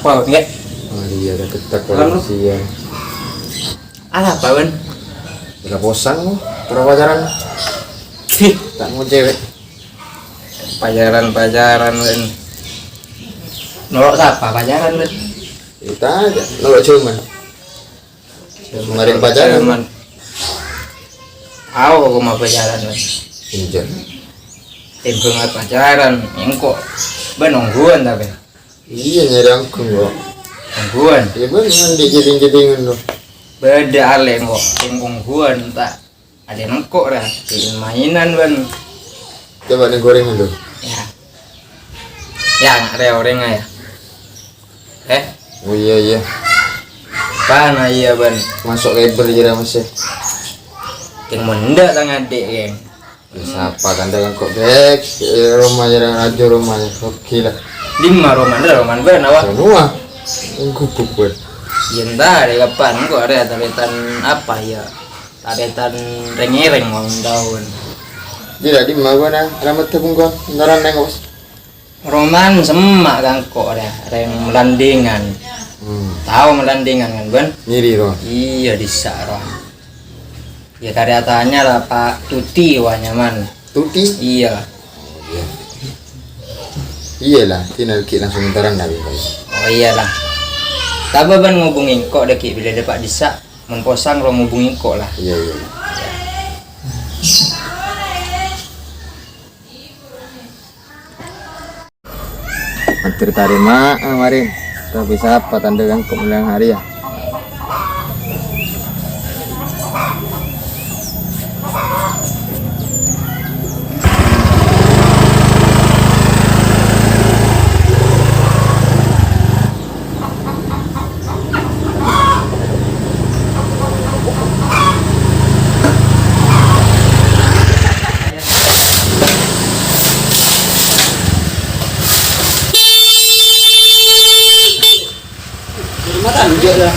Apa enggak? Oh iya, ada ketak kalau siang. Ala apa ben? Udah bosan lu, pernah pacaran? Tak mau cewek. Pacaran ben. Nolok siapa pacaran ben? Kita aja, nolok cuman. Kemarin pacaran. Aku mau pacaran ben. Injer. Timbang pacaran, engkok ben nungguan tapi. Iya nyari angkung kok. Nungguan. Iya ben mandi jeding-jedingan lo. Beda ale engkok, nungguan tak. Ada engkok dah, bikin mainan ben. Coba nih gorengan lo. Ya. Ya nggak ada orangnya ya. Oh iya. Pana iya ben. Masuk kabel aja masih. Yang mendak tang adik geng. Siapa kan dengan kok dek rumahnya dengan aja rumahnya oke lah. 5 roman ben awak. Semua gubuk buat. Yenta ada kapan kok ada taretan apa ya? Taretan reng-reng mau tahun. Tidak di mana alamat tepung kau ngaran nengok. Roman semak kan kok ada reng melandingan. Tahu melandingan kan ben? Nyiri roh. Iya di Saron. Ya tanya lah Pak Tuti wah nyaman. Tuti? Iya. Iyalah, tinggal kita langsung ntaran nabi kau. Oh iyalah. Tapi ben ngubungin kok deki bila dapat disa menposang ro ngubungin kok lah. Iya. Antri tarima kemarin. Tapi siapa tanda kan kok melang hari ya?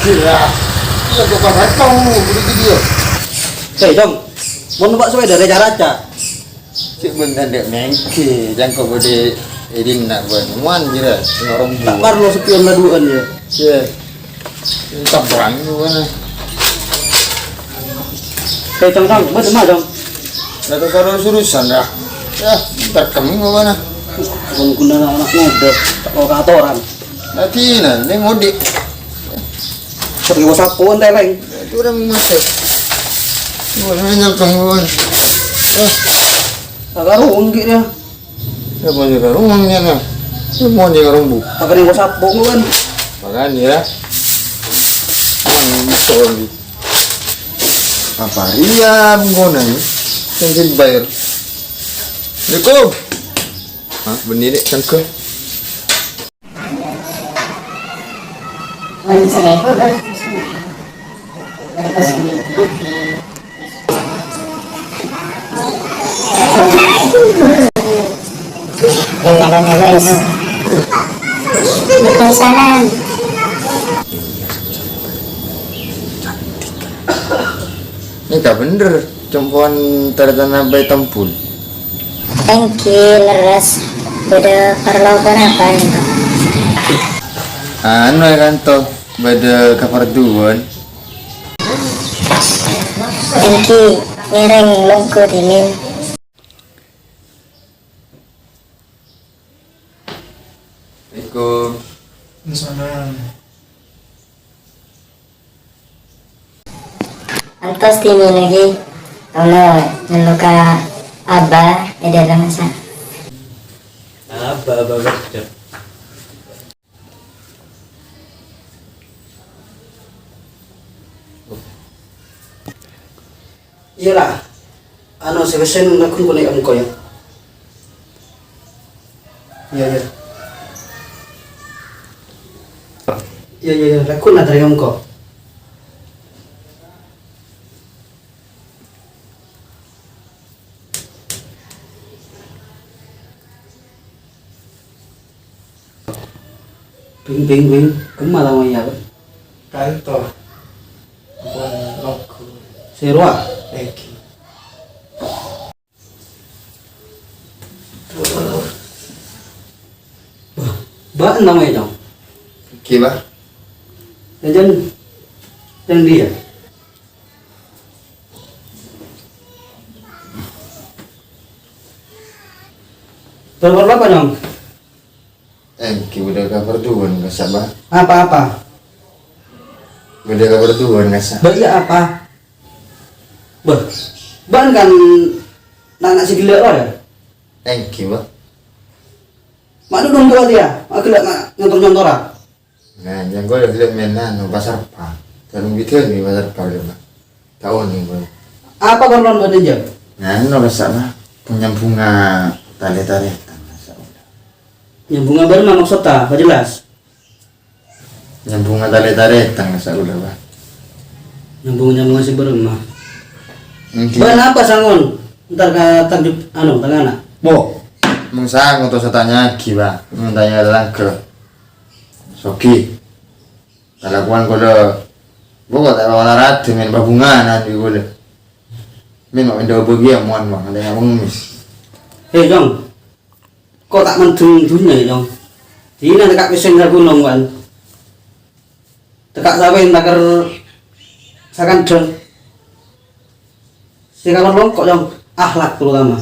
Iya, kok pada kau begitu dia. Hei dong, mau nebak sesuai dari raja. Cik bentar dek mengke, jangan kau boleh edin nak buat muan jira, orang Tak buat. perlu sepion laduan ya. Ya, tabrang tu mana? Hei dong, betul mah dong. Dah tu kalau surusan dah. Ya, ntar kami mana? Guna anak muda, tak mau kata orang. Nanti nah, ni ngodik. Pergi WhatsApp pun teleng. Itu orang masuk. Boleh nyal kamu. Agak ruang dia. Siapa juga rumahnya nah? Semua dia rumbu. Tak pergi WhatsApp pun kan. Makan ya. Betul ni. Apa iya menggonanya? Jangan bayar. Assalamualaikum. Hah, benih dek kan ke? Ini tak bener, perempuan tertanah bayi tempul. Thank you, leres. Beda perlakuan apa nih? Anu ya kan toh, beda keperduan. Thank you, ngereng longkut ini. Assalamualaikum. Antos tini lagi. Kalau ngeluka abah ada masa. Apa kerja? Iya lah. Anu sebesen aku naik angko ya. Iya iya. Iya iya iya. Aku nak dari angko. Bing, kemana mau ya? Kantor. Bukan aku. Serua. Eki. Ba namanya dong. Kiba? Dan dia. Berapa dong? Eki udah kabar tuan nggak sabar. Apa-apa? Udah kabar tuan nggak sabar. Bayi apa? Ban kan nak si gila ya? Eki ba? Mak dudung tua dia, mak gila nyontor-nyontor. Nah, yang gue udah mainan no pasar pa. Terus gitu nih pasar pa udah ba. Tahun nih gue. Apa korban buat dia? Nah, no sabar. Punya bunga tali-tali. Yang bunga baru mah maksudnya, apa jelas? Yang bunga tali-tali tang nggak udah ba. Yang bunga si baru mah. Eki. Ban apa sangon? Ntar kata anu tengah. Bo, mengsa untuk tanya kiba, tanya lang ke Soki. Kalakuan kodo, gua tak bawa narat dengan babungan nanti kodo. Min mau minta bagian muan bang, ada yang mengemis. Hei Jong, kok tak mendung dunia Jong? Ini dekat pesen gunung kan? Dekat sawin takar sakan dong. Si kamar longkok Jong, akhlak terutama.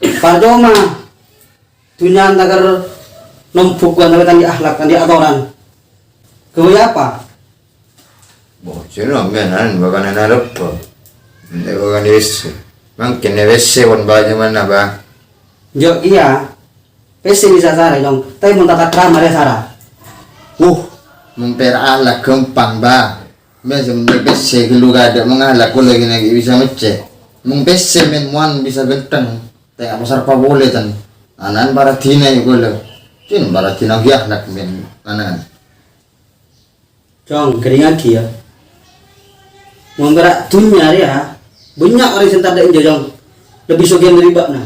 Parjoma dunia takar nombuk kan tapi tadi akhlak tadi aturan. Kau apa? Bo, sino menan bagan na lupo. Hindi bagan wis. Mungkin na wis pun baju mana ba? Jo iya, pasti bisa sara Jong. Tapi mun tata krama dia sara. Mempera gampang ba. Mesem de besse lugar ada mengalak ko lagi nagi bisa mecce. Mung besse men muan bisa genteng. Tengah pasar pa boleh tan. Anan baratina yo golo. Cin baratina giah nak men anan. Jong, keringat ya. Mau gerak dunia dia, banyak orang yang tak ada injak Jong. Lebih sugihan dari bakna.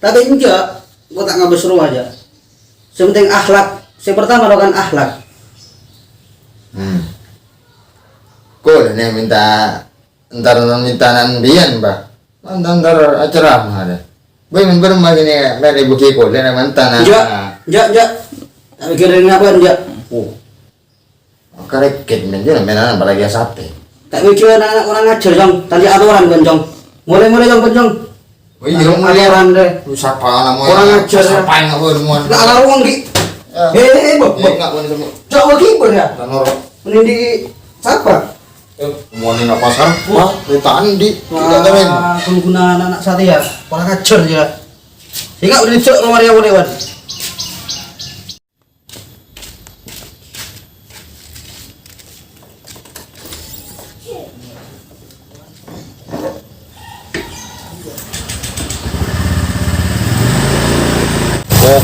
Tapi injak, gua tak ngabes seru aja. Sepenting akhlak. Yang pertama lakukan akhlak. Ko ne minta ntar minta nandian ba. Ntar acara mah ada. Boy men berma gini dari buki ko dan mantan. Jak. Tapi kira ngapa injak? Kareket men jana menan apalagi sate. Tak mikir anak orang ngajar Jong. Tadi aturan kan Jong. Mulai Jong Jong. Oh iya mulai aturan deh. Siapa nama Orang ajar. siapa yang nggak boleh muan. Nak laruang di. Bob. Nggak boleh semua. Coba kiper ya. Tanor. Ini di siapa? Muan nggak pasar. Wah, ditaan di. Tidak tahu. Guna anak sate ya. Orang ngajar ya. Sehingga udah dicek rumah dia boleh wan.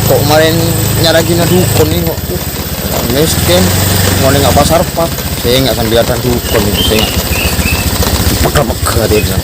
Kok kemarin nyaragi na dukun nih kok. Miskin, mau nggak pasar pak. Saya nggak sambil dukun itu saya. Pekar-pekar dia.